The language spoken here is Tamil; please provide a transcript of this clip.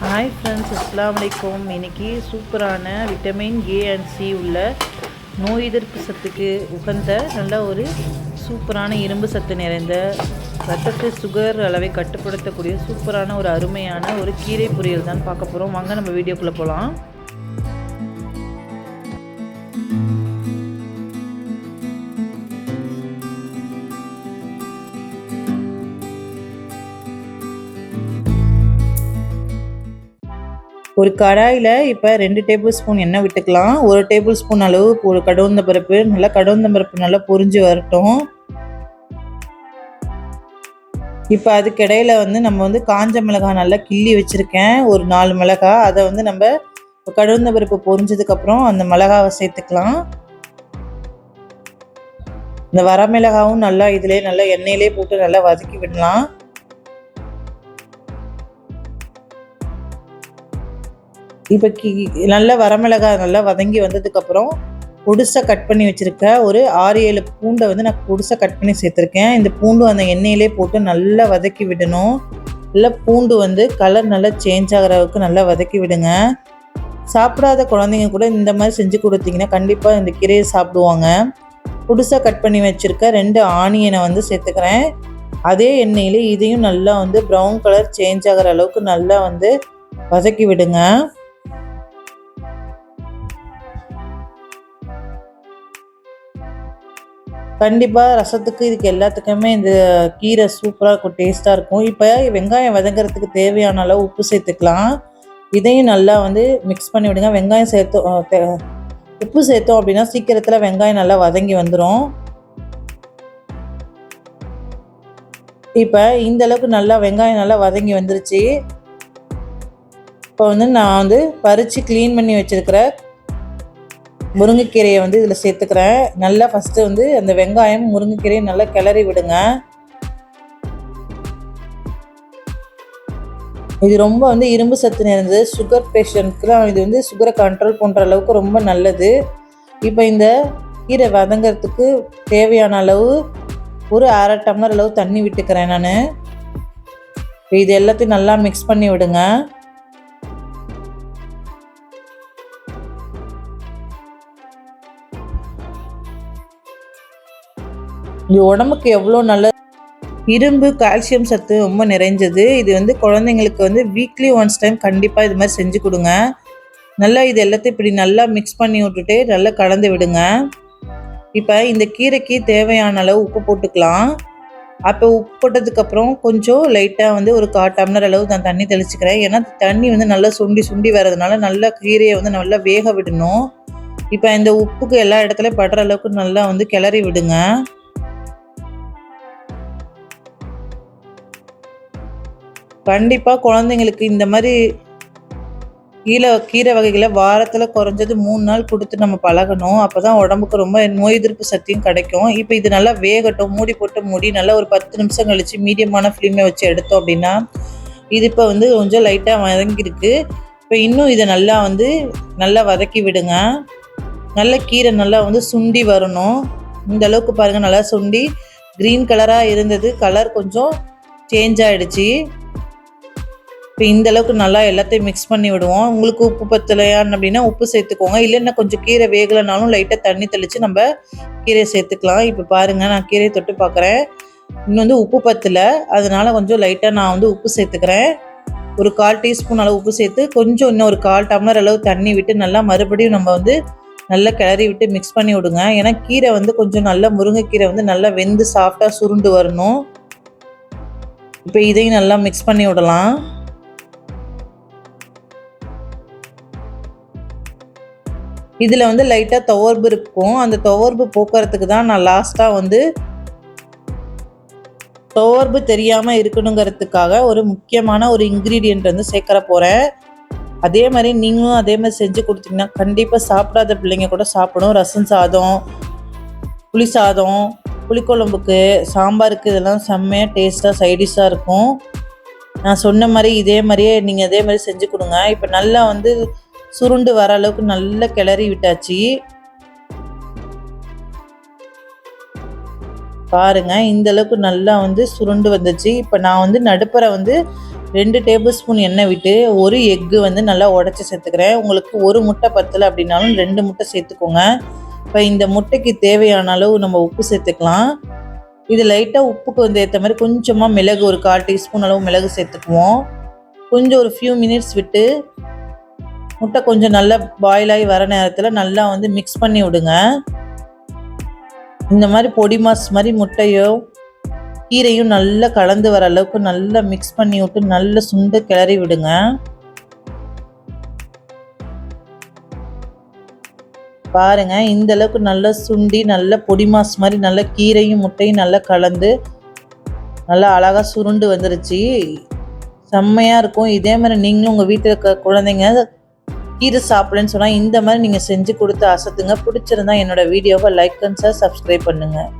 ஹாய் ஃப்ரெண்ட்ஸ், அஸ்ஸலாமு அலைக்கும். இன்றைக்கி சூப்பரான விட்டமின் ஏ அண்ட் சி உள்ள நோய் எதிர்ப்பு சத்துக்கு உகந்த நல்ல ஒரு சூப்பரான இரும்பு சத்து நிறைந்த ரத்தத்தை சுகர் அளவை கட்டுப்படுத்தக்கூடிய சூப்பரான ஒரு அருமையான ஒரு கீரை பொரியல் தான் பார்க்க போகிறோம். வாங்க நம்ம வீடியோக்குள்ளே போகலாம். ஒரு கடாயில் இப்போ 2 டேபிள் ஸ்பூன் எண்ணெய் விட்டுக்கலாம். 1 டேபிள் ஸ்பூன் அளவு ஒரு கடவுந்த பருப்பு நல்லா பொரிஞ்சு வரட்டும். இப்போ அதுக்கிடையில் நம்ம காஞ்ச மிளகாய் நல்லா கிள்ளி வச்சுருக்கேன். ஒரு 4 மிளகாய், அதை நம்ம கடவுந்த பருப்பு பொரிஞ்சதுக்கப்புறம் அந்த மிளகாவை சேர்த்துக்கலாம். இந்த வரமிளகாவும் நல்லா எண்ணெயிலே போட்டு நல்லா வதக்கி விடலாம். இப்போ நல்லா வரமிளகாய் நல்லா வதங்கி வந்ததுக்கப்புறம் பொடிசாக கட் பண்ணி வச்சுருக்க ஒரு 6-7 பூண்டை நான் பொடிசாக கட் பண்ணி சேர்த்துருக்கேன். இந்த பூண்டு அந்த எண்ணெயிலே போட்டு நல்லா வதக்கி விடணும். நல்லா பூண்டு கலர் நல்லா சேஞ்ச் ஆகிற அளவுக்கு நல்லா வதக்கி விடுங்க. சாப்பிடாத குழந்தைங்க கூட இந்த மாதிரி செஞ்சு கொடுத்தீங்கன்னா கண்டிப்பாக இந்த கீரையை சாப்பிடுவாங்க. பொடிசாக கட் பண்ணி வச்சுருக்க 2 ஆனியனை சேர்த்துக்கிறேன். அதே எண்ணெயிலே இதையும் நல்லா ப்ரௌன் கலர் சேஞ்ச் ஆகிற அளவுக்கு நல்லா வதக்கி விடுங்க. கண்டிப்பாக ரசத்துக்கு இதுக்கு எல்லாத்துக்குமே இந்த கீரை சூப்பராக இருக்கும், டேஸ்ட்டாக இருக்கும். இப்போ வெங்காயம் வதங்கிறதுக்கு தேவையான அளவு உப்பு சேர்த்துக்கலாம். இதையும் நல்லா மிக்ஸ் பண்ணி விடுங்க. வெங்காயம் உப்பு சேர்த்தோம் அப்படின்னா சீக்கிரத்தில் வெங்காயம் நல்லா வதங்கி வந்துடும். இப்போ இந்த அளவுக்கு நல்லா வெங்காயம் நல்லா வதங்கி வந்துருச்சு. இப்போ நான் பறித்து க்ளீன் பண்ணி வச்சுருக்கிற முருங்கைக்கீரையை இதில் சேர்த்துக்கிறேன். நல்லா ஃபஸ்ட்டு அந்த வெங்காயம் முருங்கைக்கீரையை நல்லா கிளறி விடுங்க. இது ரொம்ப இரும்பு சத்து நிறைந்தது. சுகர் பேஷண்ட்க்குலாம் இது சுகரை கண்ட்ரோல் பண்ணுற அளவுக்கு ரொம்ப நல்லது. இப்போ இந்த கீரை வதங்கிறதுக்கு தேவையான அளவு ஒரு 1/2 டம்ளர் அளவு தண்ணி விட்டுக்கிறேன் நான். இது எல்லாத்தையும் நல்லா மிக்ஸ் பண்ணி விடுங்க. இது உடம்புக்கு எவ்வளோ நல்ல இரும்பு கால்சியம் சத்து ரொம்ப நிறைஞ்சது. இது குழந்தைங்களுக்கு வீக்லி ஒன்ஸ் டைம் கண்டிப்பாக இது மாதிரி செஞ்சு கொடுங்க. நல்லா இது எல்லாத்தையும் இப்படி நல்லா மிக்ஸ் பண்ணி விட்டுட்டு நல்லா கலந்து விடுங்க. இப்போ இந்த கீரைக்கு தேவையான அளவு உப்பு போட்டுக்கலாம். அப்போ உப்பு போட்டதுக்கப்புறம் கொஞ்சம் லைட்டாக ஒரு 1/4 டம்ளர் அளவு நான் தண்ணி தெளிச்சுக்கிறேன். ஏன்னா தண்ணி நல்லா சுண்டி வர்றதுனால நல்லா கீரையை நல்லா வேக விடணும். இப்போ இந்த உப்புக்கு எல்லா இடத்துலையும் படுற அளவுக்கு நல்லா கிளறி விடுங்க. கண்டிப்பாக குழந்தைங்களுக்கு இந்த மாதிரி கீரை வகைகளை வாரத்தில் குறைஞ்சது 3 நாள் கொடுத்து நம்ம பழகணும். அப்போ தான் உடம்புக்கு ரொம்ப நோய் எதிர்ப்பு சக்தியும் கிடைக்கும். இப்போ இது நல்லா வேகட்டும். மூடி நல்லா ஒரு 10 நிமிஷம் கழித்து மீடியமான ஃப்ளேமை வச்சு எடுத்தோம் அப்படின்னா இது இப்போ கொஞ்சம் லைட்டாக வதங்கியிருக்கு. இப்போ இன்னும் இதை நல்லா வதக்கி விடுங்க. நல்ல கீரை நல்லா சுண்டி வரணும். இந்த அளவுக்கு பாருங்கள், நல்லா சுண்டி க்ரீன் கலராக இருந்தது, கலர் கொஞ்சம் சேஞ்ச் ஆகிடுச்சு. இப்போ இந்த அளவுக்கு நல்லா எல்லாத்தையும் மிக்ஸ் பண்ணி விடுவோம். உங்களுக்கு உப்பு பத்தலையான்னு அப்படின்னா உப்பு சேர்த்துக்கோங்க. இல்லைன்னா கொஞ்சம் கீரை வேகலைனாலும் லைட்டாக தண்ணி தெளித்து நம்ம கீரையை சேர்த்துக்கலாம். இப்போ பாருங்கள், நான் கீரையை தொட்டு பார்க்குறேன். இன்னும் உப்பு பத்தலை, அதனால் கொஞ்சம் லைட்டாக நான் உப்பு சேர்த்துக்கிறேன். ஒரு 1/4 டீஸ்பூன் அளவு உப்பு சேர்த்து கொஞ்சம் இன்னும் ஒரு 1/4 டம்ளர் அளவு தண்ணி விட்டு நல்லா மறுபடியும் நம்ம நல்லா கிளறி விட்டு மிக்ஸ் பண்ணி விடுங்க. ஏன்னா கீரை கொஞ்சம் நல்லா முருங்கைக்கீரை நல்லா வெந்து சாஃப்டாக சுருண்டு வரணும். இப்போ இதையும் நல்லா மிக்ஸ் பண்ணி விடலாம். இதில் லைட்டாக துவர்ப்பு இருக்கும். அந்த துவர்ப்பு போக்குறதுக்கு தான் நான் லாஸ்ட்டாக துவர்ப்பு தெரியாமல் இருக்கணுங்கிறதுக்காக ஒரு முக்கியமான ஒரு இன்க்ரீடியண்ட் சேர்க்கற போகிறேன். அதே மாதிரி நீங்களும் அதே மாதிரி செஞ்சு கொடுத்தீங்கன்னா கண்டிப்பாக சாப்பிடாத பிள்ளைங்க கூட சாப்பிடும். ரசம் சாதம், புளி சாதம், புளிக்குழம்புக்கு, சாம்பாருக்கு இதெல்லாம் செம்மையாக டேஸ்ட்டாக சைடிஷாக இருக்கும். நான் சொன்ன மாதிரி இதே மாதிரியே நீங்கள் அதே மாதிரி செஞ்சு கொடுங்க. இப்போ நல்லா சுருண்டு வர அளவுக்கு நல்லா கிளறி விட்டாச்சு. பாருங்க, இந்த அளவுக்கு நல்லா சுருண்டு வந்துச்சு. இப்போ நான் நடுப்பரை 2 டேபிள் ஸ்பூன் எண்ணெய் விட்டு ஒரு எக்கு வந்து நல்லா உடச்சி சேர்த்துக்கிறேன். உங்களுக்கு ஒரு முட்டை பத்தலை அப்படின்னாலும் 2 முட்டை சேர்த்துக்கோங்க. இப்போ இந்த முட்டைக்கு தேவையான அளவு நம்ம உப்பு சேர்த்துக்கலாம். இது லைட்டாக உப்புக்கு வந்து ஏற்ற மாதிரி கொஞ்சமாக மிளகு, ஒரு 1/4 டீஸ்பூன் அளவு மிளகு சேர்த்துக்குவோம். கொஞ்சம் ஒரு ஃபியூ மினிட்ஸ் விட்டு முட்டை கொஞ்சம் நல்லா பாயில் ஆகி வர நேரத்தில் நல்லா வந்து மிக்ஸ் பண்ணி விடுங்க. இந்த மாதிரி பொடி மாஸ் மாதிரி முட்டையோ கீரையும் நல்லா கலந்து வர அளவுக்கு நல்லா மிக்ஸ் பண்ணி விட்டு நல்லா சுண்ட கிளறி விடுங்க. பாருங்க, இந்த அளவுக்கு நல்லா சுண்டி நல்லா பொடி மாஸ் மாதிரி நல்லா கீரையும் முட்டையும் நல்லா கலந்து நல்லா அழகாக சுருண்டு வந்துருச்சு. செம்மையாக இருக்கும். இதே மாதிரி நீங்களும் உங்கள் வீட்டில் இருக்க குழந்தைங்க கீரை சாப்பிடலன்னு சொன்னால் இந்த மாதிரி நீங்கள் செஞ்சு கொடுத்து அசத்துங்க. பிடிச்சிருந்தா என்னோட வீடியோவை லைக் அண்ட் ஷேர், சப்ஸ்கிரைப் பண்ணுங்கள்.